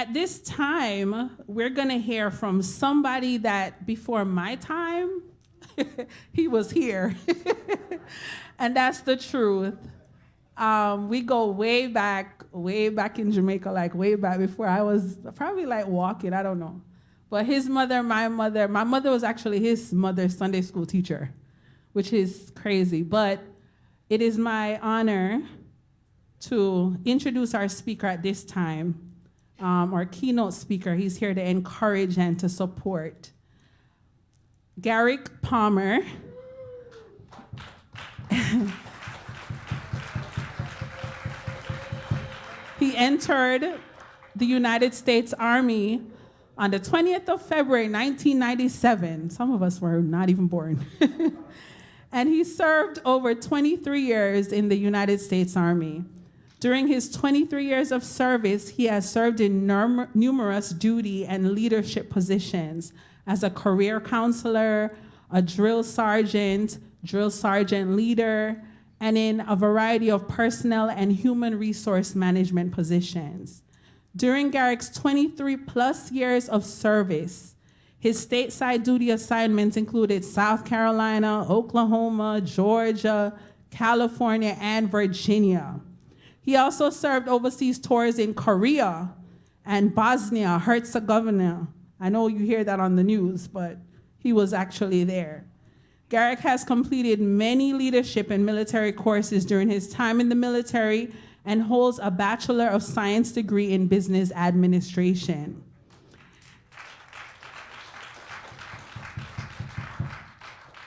At this time, we're going to hear from somebody that before my time, he was here. And that's the truth. We go way back in Jamaica, like way back before I was probably like walking, I don't know. But his mother, my mother was actually his mother's Sunday school teacher, which is crazy. But it is my honor to introduce our speaker at this time, our keynote speaker. He's here to encourage and to support. Garrick Palmer. He entered the United States Army on the 20th of February, 1997. Some of us were not even born. And he served over 23 years in the United States Army. During his 23 years of service, he has served in numerous duty and leadership positions as a career counselor, a drill sergeant leader, and in a variety of personnel and human resource management positions. During Garrick's 23 plus years of service, his stateside duty assignments included South Carolina, Oklahoma, Georgia, California, and Virginia. He also served overseas tours in Korea and Bosnia Herzegovina. I know you hear that on the news, but he was actually there. Garrick has completed many leadership and military courses during his time in the military and holds a Bachelor of Science degree in Business Administration.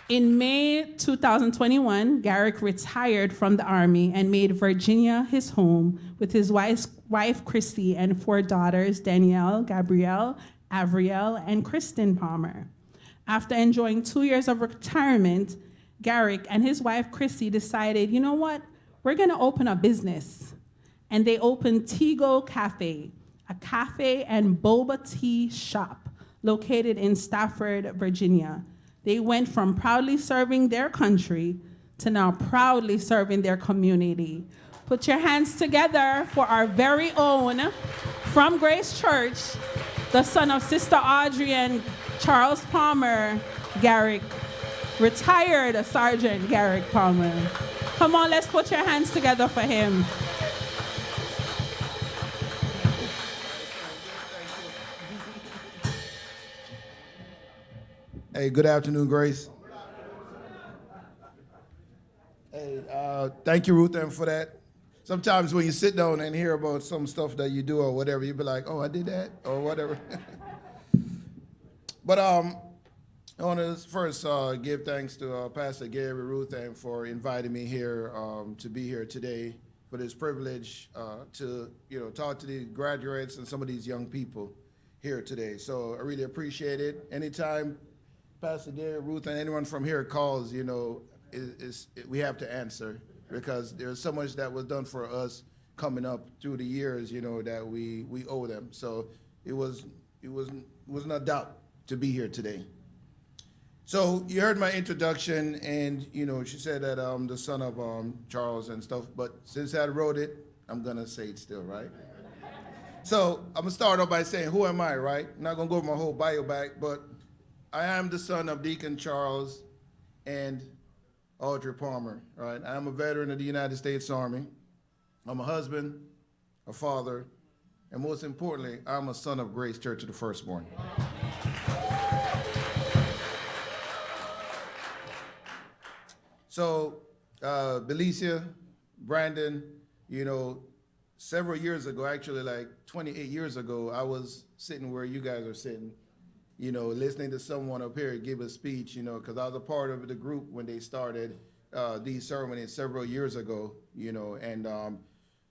In May 2021, Garrick retired from the Army and made Virginia his home with his wife Christy, and 4 daughters, Danielle, Gabrielle, Avriel, and Kristen Palmer. After enjoying 2 years of retirement, Garrick and his wife Christy decided, you know what, we're gonna open a business. And they opened Tigo Cafe, a cafe and boba tea shop located in Stafford, Virginia. They went from proudly serving their country to now proudly serving their community. Put your hands together for our very own, from Grace Church, the son of Sister Audrey and Charles Palmer, Garrick, retired Sergeant Garrick Palmer. Come on, let's put your hands together for him. Hey, good afternoon, Grace. Hey, thank you, Ruth Ann, for that. Sometimes when you sit down and hear about some stuff that you do or whatever, you be like, oh, I did that, or whatever. But I want to first give thanks to Pastor Gary Ruth Ann for inviting me here to be here today for this privilege to talk to the graduates and some of these young people here today. So I really appreciate it. Anytime Pastor Gary Ruth and anyone from here calls, we have to answer, because there's so much that was done for us coming up through the years, that we owe them. So it wasn't a doubt to be here today. So you heard my introduction, and she said that I'm the son of Charles and stuff. But since I wrote it, I'm gonna say it still, right? So I'm gonna start off by saying, who am I, right? I'm not gonna go over my whole bio back, but I am the son of Deacon Charles and Audrey Palmer, right? I'm a veteran of the United States Army. I'm a husband, a father, and most importantly, I'm a son of Grace Church of the Firstborn. So, Belicia, Brandon, several years ago, actually like 28 years ago, I was sitting where you guys are sitting, listening to someone up here give a speech, because I was a part of the group when they started these ceremonies several years ago, and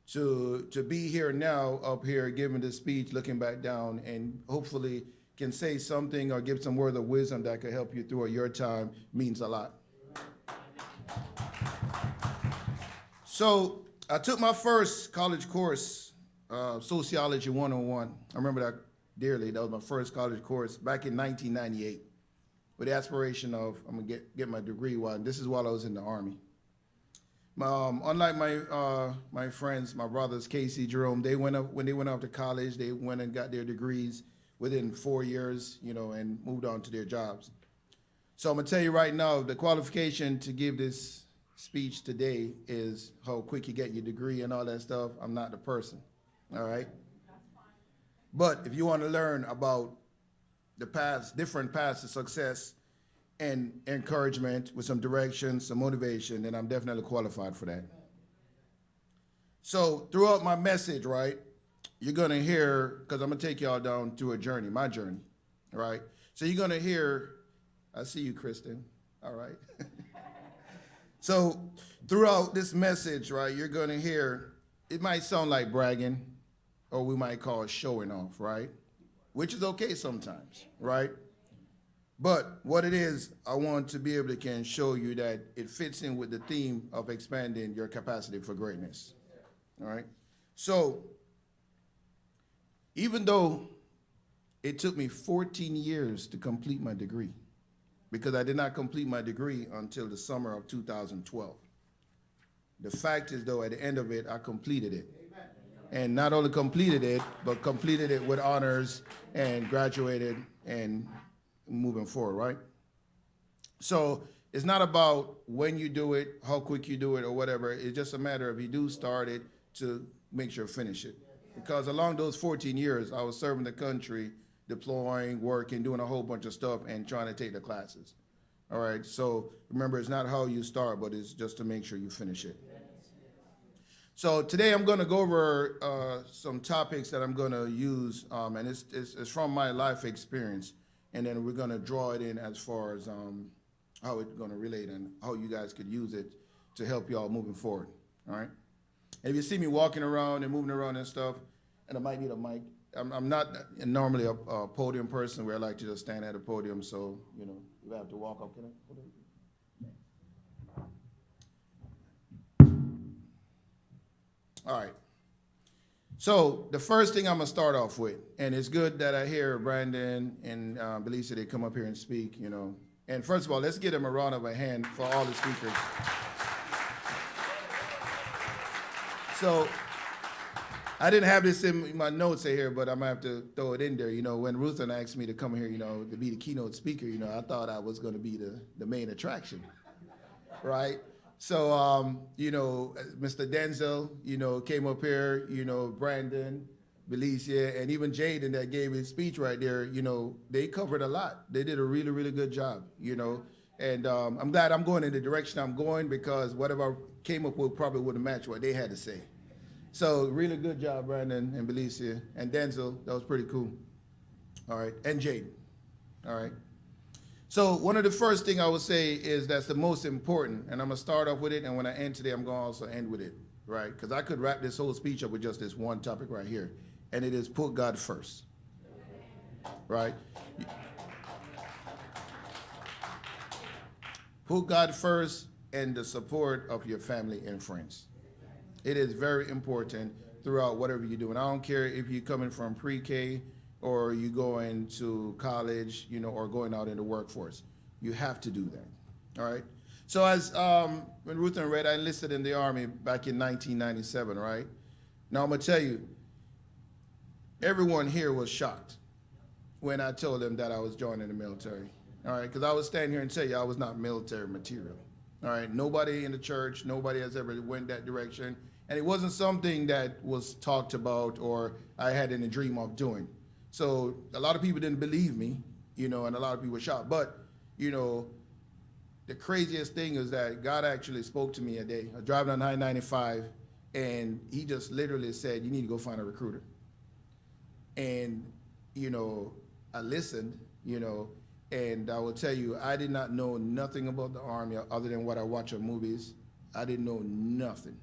to be here now up here giving this speech, looking back down, and hopefully can say something or give some words of wisdom that could help you through your time means a lot. So I took my first college course, Sociology 101. I remember that dearly. That was my first college course back in 1998 with the aspiration of, I'm going to get my degree while I was in the Army. Unlike my friends, my brothers, Casey, Jerome, when they went off to college, they went and got their degrees within 4 years, and moved on to their jobs. So I'm gonna tell you right now, the qualification to give this speech today is how quick you get your degree and all that stuff. I'm not the person, all right? But if you want to learn about the paths, different paths to success and encouragement with some direction, some motivation, then I'm definitely qualified for that. So throughout my message, right, you're gonna hear, because I'm gonna take y'all down through a journey, my journey, right? So you're gonna hear, I see you, Kristen, all right? So throughout this message, right, you're gonna hear, it might sound like bragging, or we might call it showing off, right? Which is okay sometimes, right? But what it is, I want to be able to can show you that it fits in with the theme of expanding your capacity for greatness, all right? So even though it took me 14 years to complete my degree, because I did not complete my degree until the summer of 2012. The fact is, though, at the end of it, I completed it. And not only completed it, but completed it with honors and graduated and moving forward, right? So it's not about when you do it, how quick you do it, or whatever. It's just a matter of you do start it to make sure you finish it. Because along those 14 years, I was serving the country, deploying, working, doing a whole bunch of stuff, and trying to take the classes. All right, so remember, it's not how you start, but it's just to make sure you finish it. So today I'm going to go over some topics that I'm going to use, and it's from my life experience, and then we're going to draw it in as far as how it's going to relate and how you guys could use it to help y'all moving forward, all right? And if you see me walking around and moving around and stuff, and I might need a mic, I'm not normally a podium person where I like to just stand at a podium, so, if I have to walk up, can I? All right. So the first thing I'm gonna start off with, and it's good that I hear Brandon and Belisa, they come up here and speak, And first of all, let's give them a round of a hand for all the speakers. So I didn't have this in my notes here, but I'm gonna have to throw it in there. When Ruthan asked me to come here, to be the keynote speaker, I thought I was gonna be the main attraction, right? So, Mr. Denzel, came up here, Brandon, Belicia, and even Jaden that gave his speech right there, they covered a lot. They did a really, really good job, And I'm glad I'm going in the direction I'm going because whatever I came up with probably wouldn't match what they had to say. So really good job, Brandon and Belicia. And Denzel, that was pretty cool. All right, and Jaden, all right. So one of the first thing I would say is that's the most important, and I'm gonna start off with it, and when I end today, I'm gonna also end with it, right? Because I could wrap this whole speech up with just this one topic right here, and it is put God first, right? Put God first and the support of your family and friends. It is very important throughout whatever you do. And I don't care if you're coming from pre-K or you going to college, or going out in the workforce. You have to do that, all right? So as when Ruth and Red, I enlisted in the Army back in 1997, right? Now I'm gonna tell you, everyone here was shocked when I told them that I was joining the military, all right? Because I was standing here and tell you I was not military material, all right? Nobody in the church, nobody has ever went that direction. And it wasn't something that was talked about or I had in a dream of doing. So a lot of people didn't believe me, and a lot of people were shocked. But, the craziest thing is that God actually spoke to me a day. I was driving on I-95, and he just literally said, you need to go find a recruiter. And, I listened, and I will tell you, I did not know nothing about the Army other than what I watch on movies. I didn't know nothing.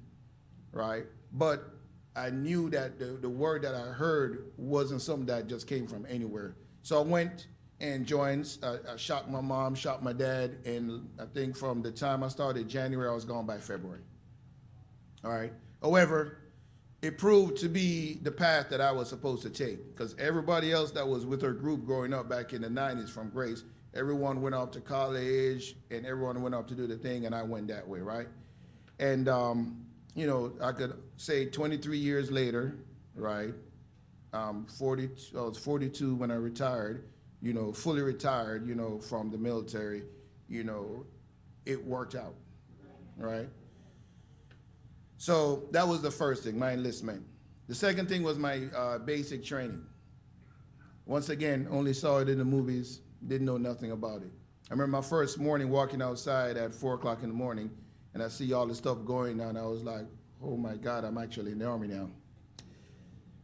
Right? But I knew that the word that I heard wasn't something that just came from anywhere. So I went and joined. I shot my mom, shot my dad, and I think from the time I started January, I was gone by February. All right? However, it proved to be the path that I was supposed to take because everybody else that was with our group growing up back in the 90s from Grace, everyone went off to college and everyone went off to do the thing, and I went that way, right? And, you know, I could say 23 years later, right? 40, I was 42 when I retired, you know, fully retired, you know, from the military, you know, it worked out, right? So that was the first thing, my enlistment. The second thing was my basic training. Once again, only saw it in the movies, didn't know nothing about it. I remember my first morning walking outside at 4 o'clock in the morning, and I see all this stuff going on. I was like, oh my God, I'm actually in the Army now.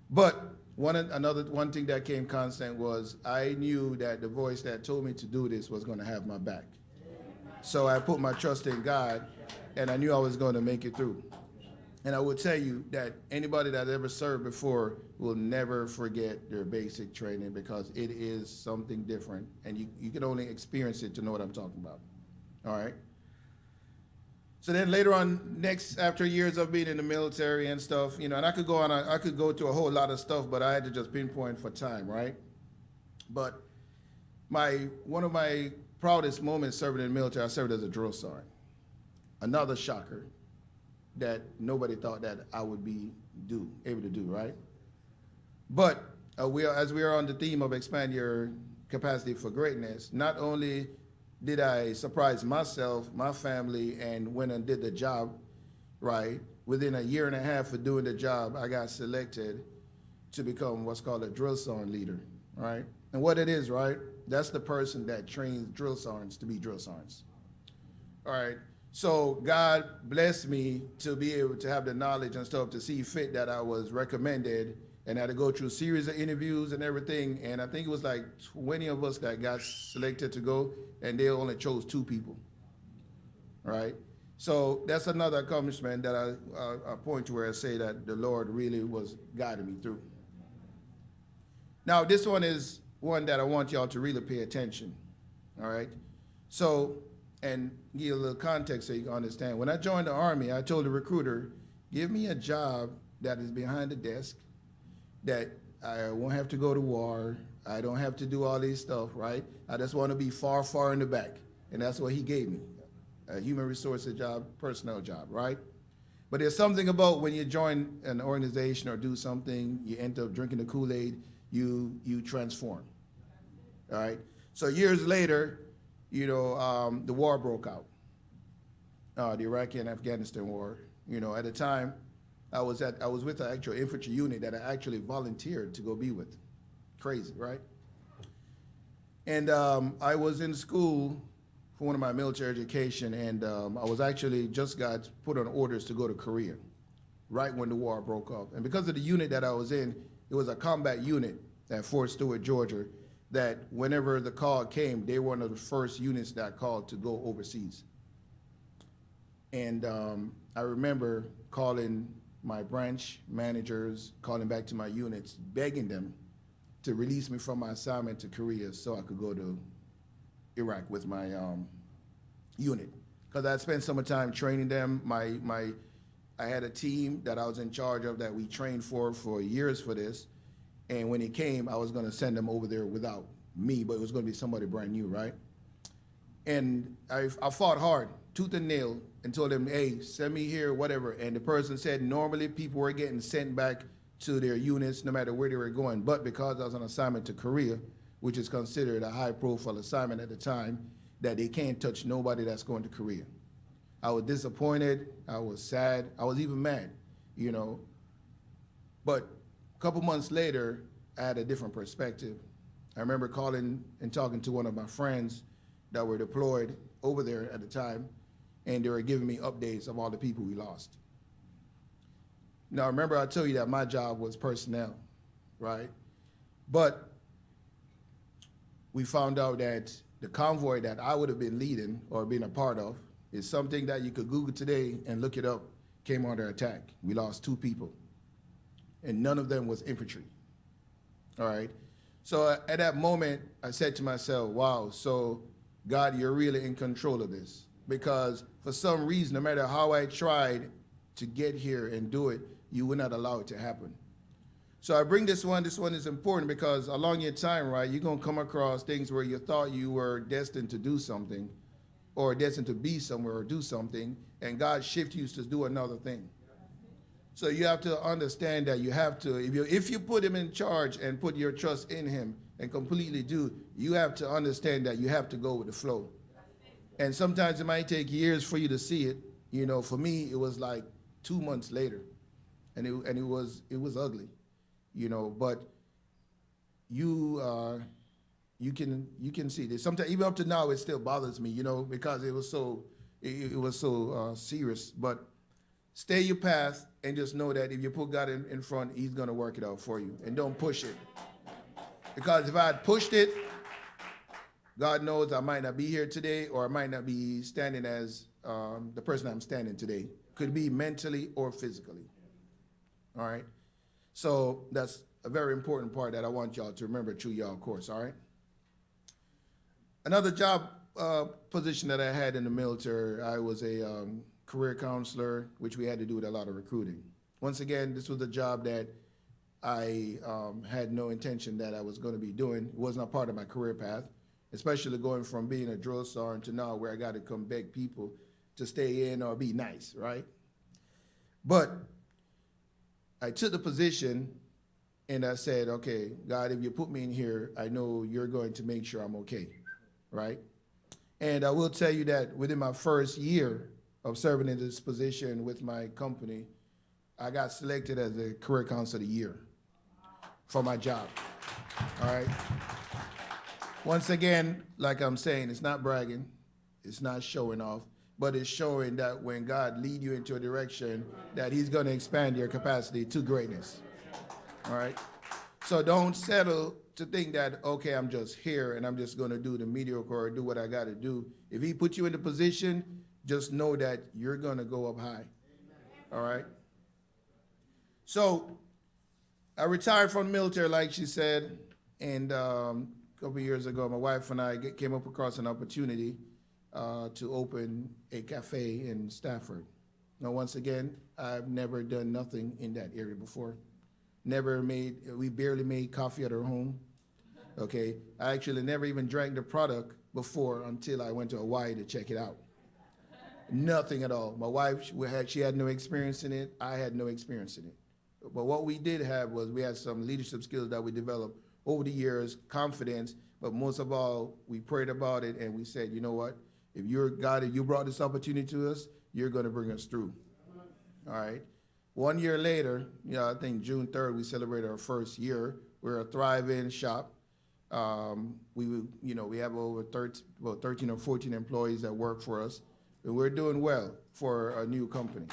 But one thing that came constant was I knew that the voice that told me to do this was going to have my back. So I put my trust in God, and I knew I was going to make it through. And I would tell you that anybody that ever served before will never forget their basic training, because it is something different, and you can only experience it to know what I'm talking about. All right? So then later on, after years of being in the military and stuff, you know, and I could go to a whole lot of stuff, but I had to just pinpoint for time, right? But one of my proudest moments serving in the military, I served as a drill sergeant. Another shocker that nobody thought that I would be able to do, right? But as we are on the theme of expand your capacity for greatness, not only did I surprise myself, my family, and went and did the job, right? Within a year and a half of doing the job, I got selected to become what's called a drill sergeant leader, right? And what it is, right? That's the person that trains drill sergeants to be drill sergeants. All right. So God blessed me to be able to have the knowledge and stuff to see fit that I was recommended, and I had to go through a series of interviews and everything. And I think it was like 20 of us that got selected to go, and they only chose 2 people. Right? So that's another accomplishment that I point to where I say that the Lord really was guiding me through. Now, this one is one that I want y'all to really pay attention. All right? So, and give a little context so you can understand. When I joined the Army, I told the recruiter, give me a job that is behind the desk, that I won't have to go to war, I don't have to do all these stuff, right? I just want to be far, far in the back. And that's what he gave me, a human resources job, personnel job, right? But there's something about when you join an organization or do something, you end up drinking the Kool-Aid, you transform, all right? So years later, you know, the war broke out, the Iraqi and Afghanistan war. You know, at the time, I was with an actual infantry unit that I actually volunteered to go be with. Crazy, right? And I was in school for one of my military education, and I was actually just got put on orders to go to Korea, right when the war broke up. And because of the unit that I was in, it was a combat unit at Fort Stewart, Georgia, that whenever the call came, they were one of the first units that called to go overseas. And I remember calling my branch managers, calling back to my units, begging them to release me from my assignment to Korea so I could go to Iraq with my unit. Because I had spent some time training them. I had a team that I was in charge of that we trained for years for this. And when it came, I was going to send them over there without me, but it was going to be somebody brand new, right? And I fought hard, tooth and nail, and told them, hey, send me here, whatever. And the person said normally people were getting sent back to their units no matter where they were going. But because I was on assignment to Korea, which is considered a high-profile assignment at the time, that they can't touch nobody that's going to Korea. I was disappointed. I was sad. I was even mad, you know. But a couple months later, I had a different perspective. I remember calling and talking to one of my friends that were deployed over there at the time, and they were giving me updates of all the people we lost. Now, remember I told you that my job was personnel, right? But we found out that the convoy that I would have been leading or being a part of is something that you could Google today and look it up, came under attack. We lost 2 people, and none of them was infantry, all right? So at that moment, I said to myself, wow, so God, you're really in control of this. Because for some reason, no matter how I tried to get here and do it, you would not allow it to happen. So I bring this one is important because along your time, right, you're going to come across things where you thought you were destined to do something, or destined to be somewhere or do something, and God shifts you to do another thing. So you have to understand that you have to, if you put him in charge and put your trust in him and completely do, you have to understand that you have to go with the flow. And sometimes it might take years for you to see it. You know, for me, it was like 2 months later, and it was ugly, you know. But you can see this. Sometimes even up to now, it still bothers me, you know, because it was so serious. But stay your path and just know that if you put God in front, he's going to work it out for you. And don't push it. Because if I had pushed it, God knows I might not be here today, or I might not be standing as the person I'm standing today. Could be mentally or physically. All right? So that's a very important part that I want y'all to remember through y'all course, all right? Another job position that I had in the military, I was a career counselor, which we had to do with a lot of recruiting. Once again, this was a job that I had no intention that I was going to be doing. It was not part of my career path, especially going from being a drill sergeant to now where I got to come beg people to stay in or be nice, right? But I took the position and I said, okay, God, if you put me in here, I know you're going to make sure I'm okay, right? And I will tell you that within my first year of serving in this position with my company, I got selected as a career counselor of the year for my job, all right? Once again, like I'm saying, it's not bragging, it's not showing off, but it's showing that when God lead you into a direction, that he's going to expand your capacity to greatness, all right? So don't settle to think that, okay, I'm just here and I'm just going to do the mediocre or do what I got to do. If he put you in the position, just know that you're going to go up high, all right? So I retired from the military, like she said, and a couple of years ago, my wife and I came up across an opportunity to open a cafe in Stafford. Now, once again, I've never done nothing in that area before. We barely made coffee at our home, okay? I actually never even drank the product before until I went to Hawaii to check it out. Nothing at all. My wife, she had no experience in it. I had no experience in it. But what we did have was we had some leadership skills that we developed over the years, confidence, but most of all, we prayed about it and we said, you know what? If you're God, if you brought this opportunity to us, you're going to bring us through. All right? 1 year later, I think June 3rd, we celebrated our first year. We're a thriving shop. We have over 13 or 14 employees that work for us, and we're doing well for a new company.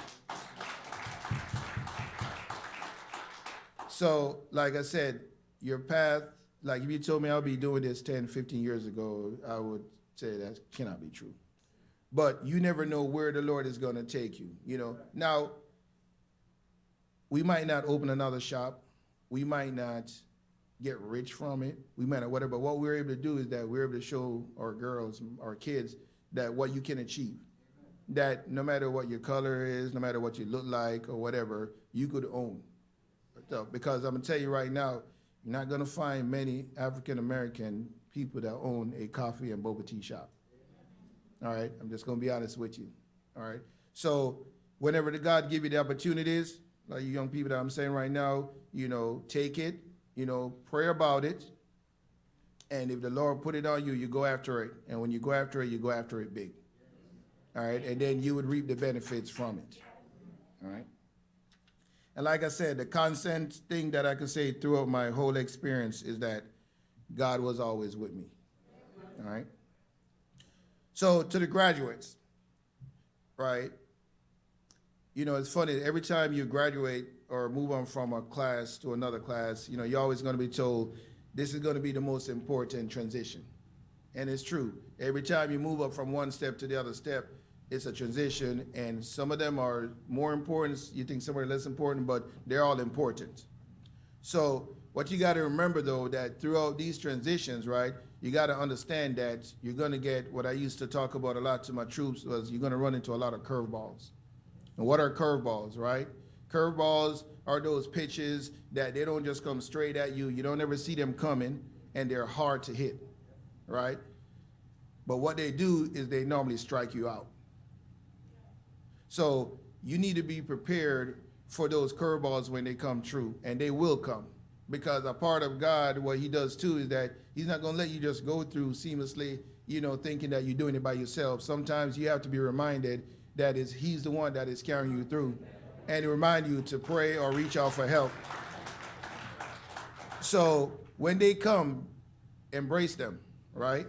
So, like I said, your path, like if you told me I'll be doing this 10, 15 years ago, I would say that cannot be true. But you never know where the Lord is going to take you, Now, we might not open another shop. We might not get rich from it. We might not whatever. But what we're able to do is that we're able to show our girls, our kids, that what you can achieve. That no matter what your color is, no matter what you look like or whatever, you could own. Because I'm going to tell you right now, you're not going to find many African-American people that own a coffee and boba tea shop. All right? I'm just going to be honest with you. All right? So whenever the God give you the opportunities, like you young people that I'm saying right now, take it, pray about it. And if the Lord put it on you, you go after it. And when you go after it, you go after it big. All right? And then you would reap the benefits from it. All right? And like I said, the constant thing that I could say throughout my whole experience is that God was always with me. All right? So to the graduates, right? It's funny. Every time you graduate or move on from a class to another class, you're always going to be told this is going to be the most important transition. And it's true. Every time you move up from one step to the other step, it's a transition, and some of them are more important. You think some are less important, but they're all important. So what you got to remember, though, that throughout these transitions, right, you got to understand that you're going to get what I used to talk about a lot to my troops was you're going to run into a lot of curveballs. And what are curveballs, right? Curveballs are those pitches that they don't just come straight at you. You don't ever see them coming, and they're hard to hit, right? But what they do is they normally strike you out. So you need to be prepared for those curveballs when they come true, and they will come. Because a part of God, what he does too, is that he's not going to let you just go through seamlessly, thinking that you're doing it by yourself. Sometimes you have to be reminded that he's the one that is carrying you through, and to remind you to pray or reach out for help. So when they come, embrace them, right?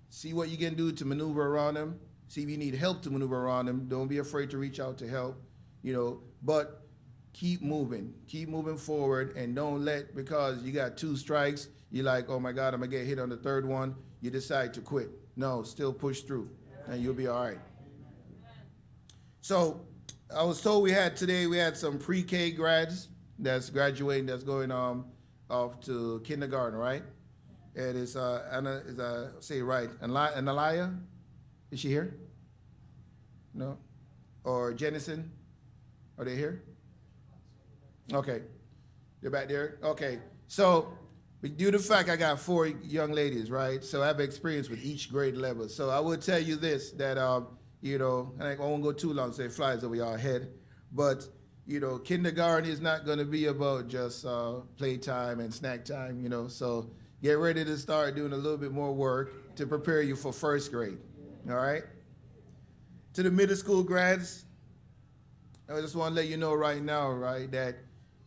See what you can do to maneuver around them. See if you need help to maneuver around them. Don't be afraid to reach out to help, but keep moving forward, and don't let, because you got 2 strikes, you're like, oh my God, I'm gonna get hit on the 3rd one, you decide to quit. No, still push through, and you'll be all right. So I was told we had some pre-K grads that's graduating, that's going off to kindergarten, right? And it's Anna, say it right, Analia, is she here? No? Or Jennison, are they here? Okay, they're back there. Okay, so due to the fact I got 4 young ladies, right? So I have experience with each grade level. So I will tell you this, that and I won't go too long, so it flies over y'all head. But kindergarten is not going to be about just playtime and snack time. So get ready to start doing a little bit more work to prepare you for 1st grade. All right. To the middle school grads, I just want to let you know right now, right, that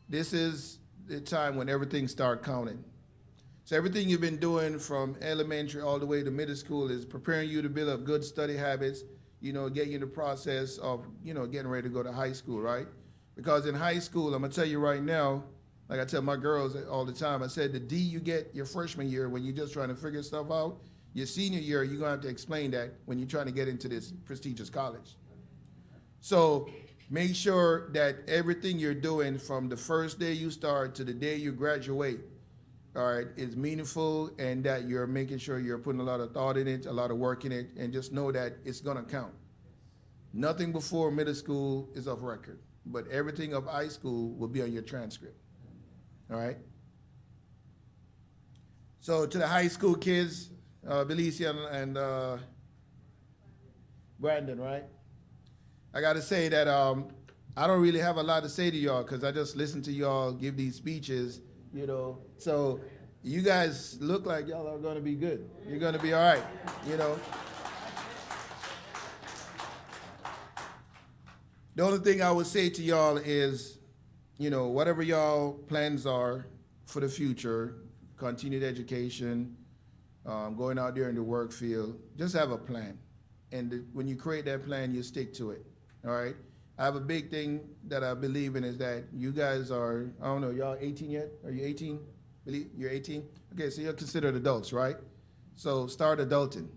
this is the time when everything starts counting. So everything you've been doing from elementary all the way to middle school is preparing you to build up good study habits, get you in the process of, getting ready to go to high school, right? Because in high school, I'm going to tell you right now, like I tell my girls all the time, I said the D you get your freshman year when you're just trying to figure stuff out, your senior year, you're going to have to explain that when you're trying to get into this prestigious college. So make sure that everything you're doing from the first day you start to the day you graduate, all right, is meaningful, and that you're making sure you're putting a lot of thought in it, a lot of work in it, and just know that it's going to count. Nothing before middle school is off record, but everything of high school will be on your transcript, all right? So to the high school kids, Belicia and Brandon, right? I got to say that I don't really have a lot to say to y'all because I just listen to y'all give these speeches, So you guys look like y'all are going to be good. You're going to be all right, The only thing I would say to y'all is, whatever y'all plans are for the future, continued education, going out there in the work field, just have a plan. And when you create that plan, you stick to it. All right. I have a big thing that I believe in is that you guys are, I don't know, y'all 18 yet? Are you 18? You're 18? Okay, so you're considered adults, right? So start adulting,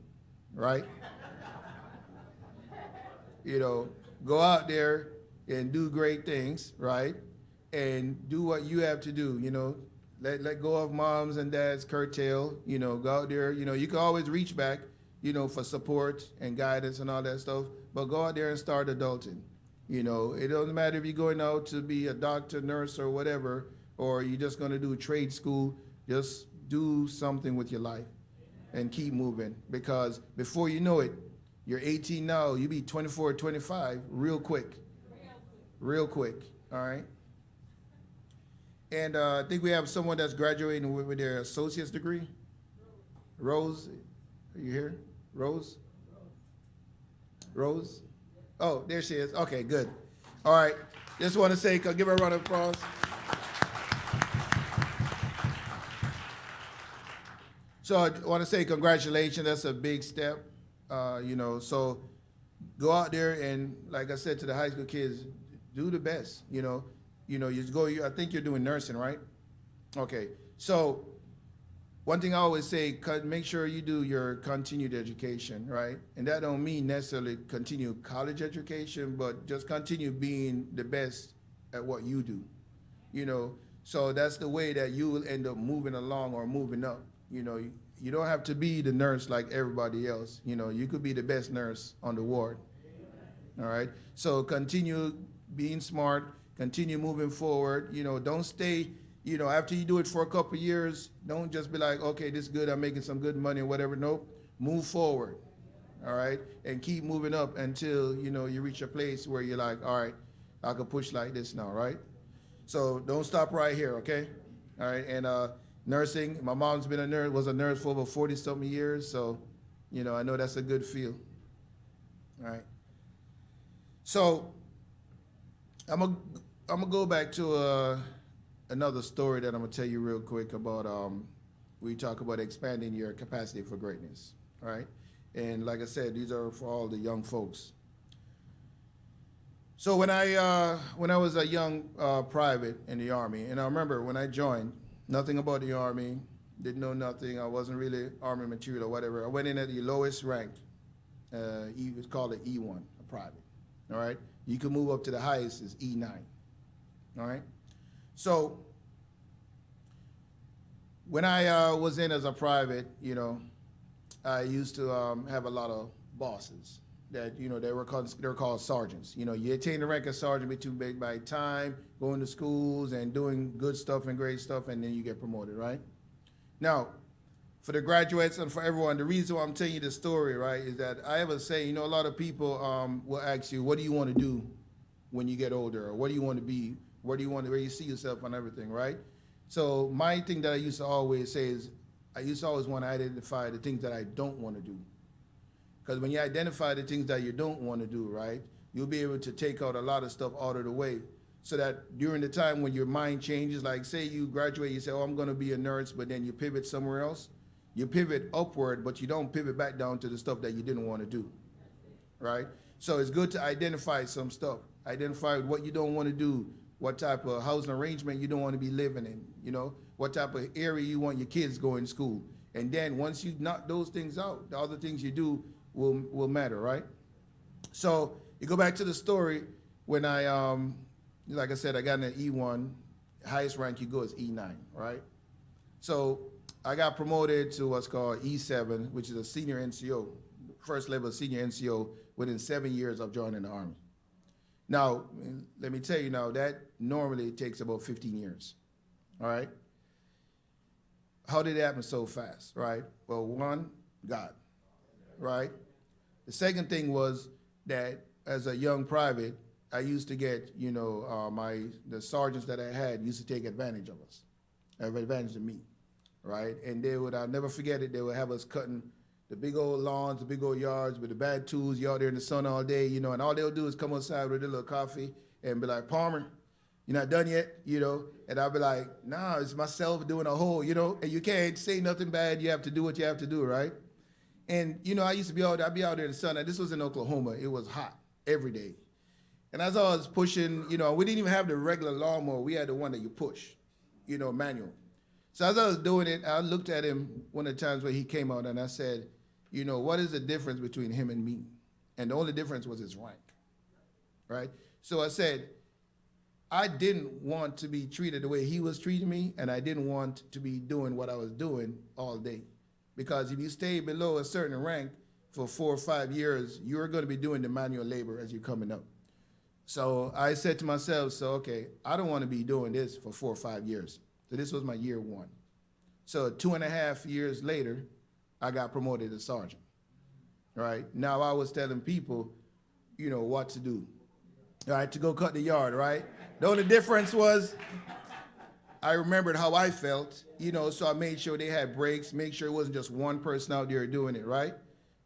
right? Go out there and do great things, right? And do what you have to do, Let go of moms and dads curtail, go out there, you can always reach back, for support and guidance and all that stuff, but go out there and start adulting. It doesn't matter if you're going out to be a doctor, nurse, or whatever, or you're just going to do trade school. Just do something with your life and keep moving, because before you know it, you're 18 now, you'll be 24, 25 real quick, all right? And I think we have someone that's graduating with their associate's degree. Rose, are you here? Rose? Oh, there she is. Okay, good. All right. Just want to say, give her a round of applause. So I want to say congratulations. That's a big step. So go out there and, like I said to the high school kids, do the best. You go. I think you're doing nursing, right? Okay. So one thing I always say, make sure you do your continued education, right? And that don't mean necessarily continue college education, but just continue being the best at what you do, So that's the way that you will end up moving along or moving up. You don't have to be the nurse like everybody else. You could be the best nurse on the ward. All right. So continue being smart, continue moving forward. Don't stay, after you do it for a couple of years, don't just be like, okay, this is good, I'm making some good money or whatever. Nope. move forward, all right, and keep moving up until, you reach a place where you're like, all right, I can push like this now, right? So don't stop right here, okay? All right, and nursing, my mom's been a nurse, was a nurse for over 40-something years, so, I know that's a good feel, all right? So I'm gonna go back to another story that I'm gonna tell you real quick about. We talk about expanding your capacity for greatness, right? And like I said, these are for all the young folks. So when I was a young private in the Army, and I remember when I joined, nothing about the Army, didn't know nothing. I wasn't really Army material or whatever. I went in at the lowest rank. It was called an E1, a private. All right. You can move up to the highest is E9. All right. So when I was in as a private, I used to have a lot of bosses that, they're called sergeants. You attain the rank of sergeant by time, going to schools and doing good stuff and great stuff, and then you get promoted, right? Now, for the graduates and for everyone, the reason why I'm telling you this story, right, is that I have a saying, a lot of people will ask you, what do you want to do when you get older? Or what do you want to be? Where you see yourself and everything, right? So my thing that I used to always say is, I used to always want to identify the things that I don't want to do. Because when you identify the things that you don't want to do, right, you'll be able to take out a lot of stuff out of the way. So that during the time when your mind changes, like say you graduate, you say, oh, I'm going to be a nurse, but then you pivot somewhere else. You pivot upward, but you don't pivot back down to the stuff that you didn't want to do, right? So it's good to identify some stuff. Identify what you don't want to do, what type of housing arrangement you don't want to be living in, what type of area you want your kids going to school. And then once you knock those things out, the other things you do will matter, right? So you go back to the story when I, like I said, I got an E1, highest rank you go is E9, right? So I got promoted to what's called E7, which is a senior NCO, first level senior NCO within 7 years of joining the Army. Now, let me tell you now, that normally takes about 15 years, all right? How did it happen so fast, right? Well, one, God, right? The second thing was that as a young private, I used to get, the sergeants that I had used to take advantage of us, advantage of me, right? And I'll never forget it, they would have us cutting the big old lawns, the big old yards with the bad tools. You out there in the sun all day, and all they'll do is come outside with a little coffee and be like, Palmer, you're not done yet, And I'll be like, nah, it's myself doing a hole, and you can't say nothing bad. You have to do what you have to do, right? And, I used to be I'd be out there in the sun. And this was in Oklahoma. It was hot every day. And as I was pushing, we didn't even have the regular lawnmower. We had the one that you push, manual. So as I was doing it, I looked at him one of the times where he came out and I said, what is the difference between him and me? And the only difference was his rank, right? So I said, I didn't want to be treated the way he was treating me, and I didn't want to be doing what I was doing all day. Because if you stay below a certain rank for 4 or 5 years, you're going to be doing the manual labor as you're coming up. So I said to myself, okay, I don't want to be doing this for 4 or 5 years. So this was my year 1. So 2.5 years later, I got promoted to sergeant, right? Now I was telling people, what to do, all right, to go cut the yard, right? The only difference was I remembered how I felt, so I made sure they had breaks, make sure it wasn't just one person out there doing it, right?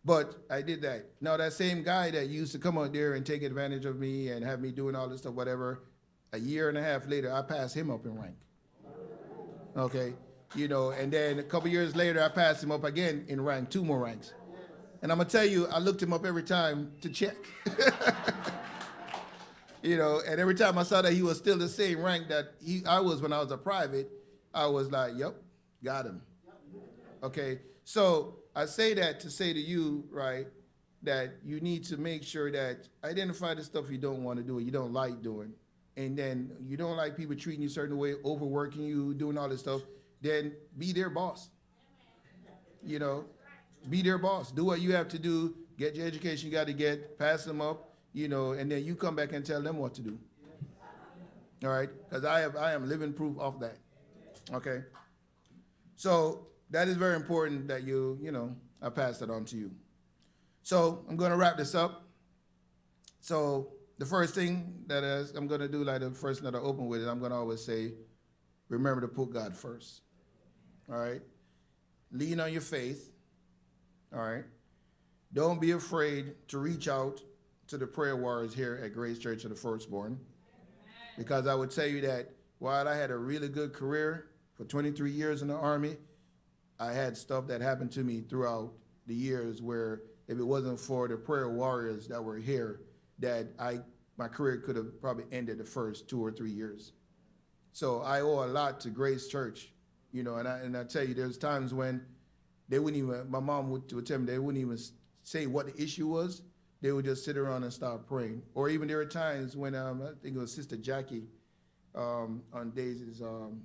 But I did that. Now that same guy that used to come out there and take advantage of me and have me doing all this stuff, whatever, a year and a half later, I passed him up in rank, okay? And then a couple years later, I passed him up again in rank, 2 more ranks. And I'm gonna tell you, I looked him up every time to check. And every time I saw that he was still the same rank that I was when I was a private, I was like, yep, got him. Okay, so I say that to say to you, right, that you need to make sure that identify the stuff you don't want to do, you don't like doing, and then you don't like people treating you a certain way, overworking you, doing all this stuff, then be their boss. Be their boss. Do what you have to do, get your education you got to get, pass them up, and then you come back and tell them what to do. All right? Because I am living proof of that. Okay? So that is very important that I pass that on to you. So I'm going to wrap this up. So the first thing I'm going to do, like the first thing that I open with, is I'm going to always say, remember to put God first. All right? Lean on your faith. All right? Don't be afraid to reach out to the prayer warriors here at Grace Church of the Firstborn. Because I would tell you that while I had a really good career for 23 years in the Army, I had stuff that happened to me throughout the years where if it wasn't for the prayer warriors that were here, that my career could have probably ended the first 2 or 3 years. So I owe a lot to Grace Church, and I tell you, there's times when they wouldn't even, my mom would tell me, they wouldn't even say what the issue was. They would just sit around and start praying. Or even there were times when, I think it was Sister Jackie, on Daisy's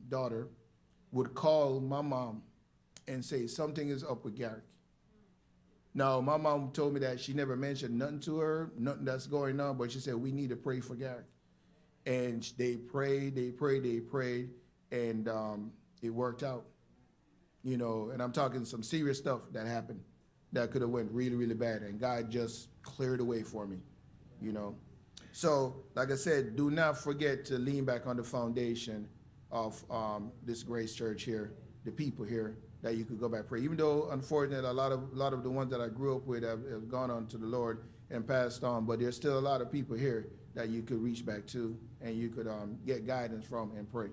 daughter, would call my mom and say, something is up with Garrick. Now, my mom told me that she never mentioned nothing to her, nothing that's going on, but she said, we need to pray for Garrick. And they prayed, and it worked out. And I'm talking some serious stuff that happened that could have went really, really bad, and God just cleared the way for me, So, like I said, do not forget to lean back on the foundation of this Grace Church here, the people here, that you could go back pray. Even though, unfortunately, a lot of the ones that I grew up with have gone on to the Lord and passed on, but there's still a lot of people here that you could reach back to and you could get guidance from and pray.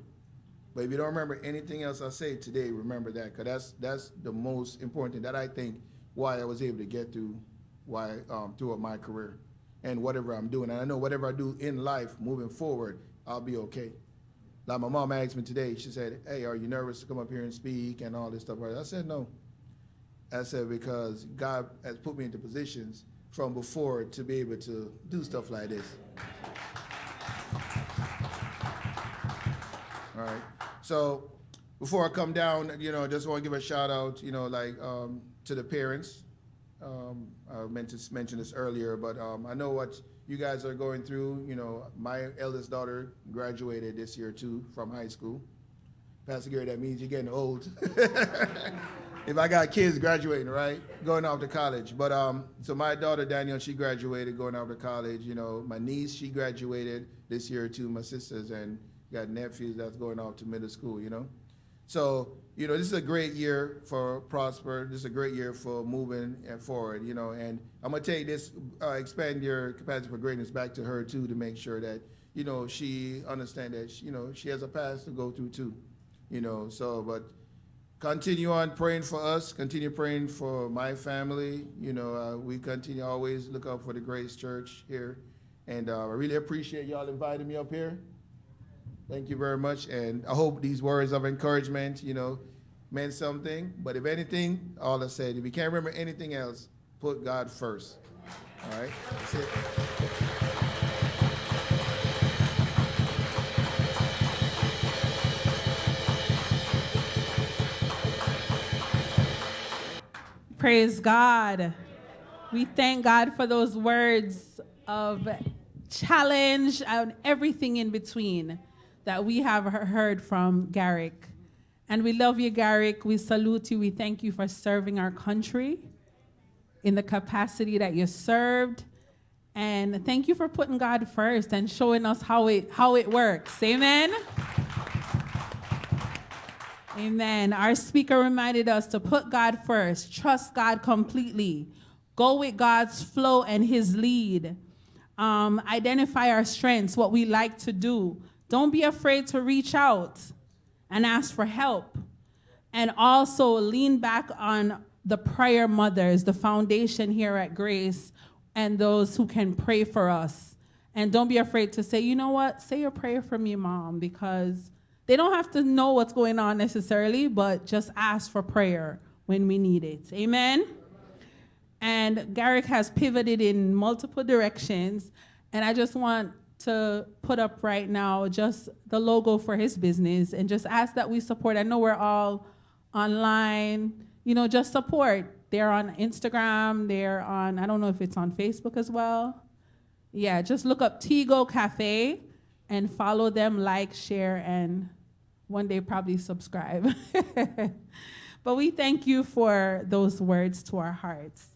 But if you don't remember anything else I say today, remember that, because that's the most important thing that I think why I was able to get through throughout my career and whatever I'm doing. And I know whatever I do in life moving forward, I'll be okay. Like my mom asked me today, she said, hey, are you nervous to come up here and speak and all this stuff? I said, no. I said, because God has put me into positions from before to be able to do stuff like this. All right. So before I come down, just want to give a shout out, to the parents. I meant to mention this earlier, but I know what you guys are going through. My eldest daughter graduated this year too from high school. Pastor Gary, that means you're getting old. If I got kids graduating, right, going off to college. But so my daughter Danielle, she graduated, going off to college. My niece, she graduated this year too. My sisters and got nephews that's going off to middle school. So this is a great year for Prosper. This is a great year for moving forward. And I'm gonna take this expand your capacity for greatness back to her too, to make sure that she understand that she has a past to go through too. So but continue on praying for us. Continue praying for my family. We continue always look out for the Grace Church here, and I really appreciate y'all inviting me up here. Thank you very much, and I hope these words of encouragement, meant something. But if anything, all I said, if you can't remember anything else, put God first. All right, that's it. Praise God. We thank God for those words of challenge and everything in between that we have heard from Garrick. And we love you, Garrick. We salute you. We thank you for serving our country in the capacity that you served. And thank you for putting God first and showing us how it works. Amen? Amen. Our speaker reminded us to put God first, trust God completely, go with God's flow and his lead, identify our strengths, what we like to do. Don't be afraid to reach out and ask for help. And also lean back on the prayer mothers, the foundation here at Grace, and those who can pray for us. And don't be afraid to say, you know what, say a prayer for me, Mom, because they don't have to know what's going on necessarily, but just ask for prayer when we need it. Amen? And Garrick has pivoted in multiple directions, and I just want to put up right now just the logo for his business and just ask that we support. I know we're all online, just support. They're on Instagram, they're on, I don't know if it's on Facebook as well. Yeah, just look up Tigo Cafe and follow them, like, share, and one day probably subscribe. But we thank you for those words to our hearts.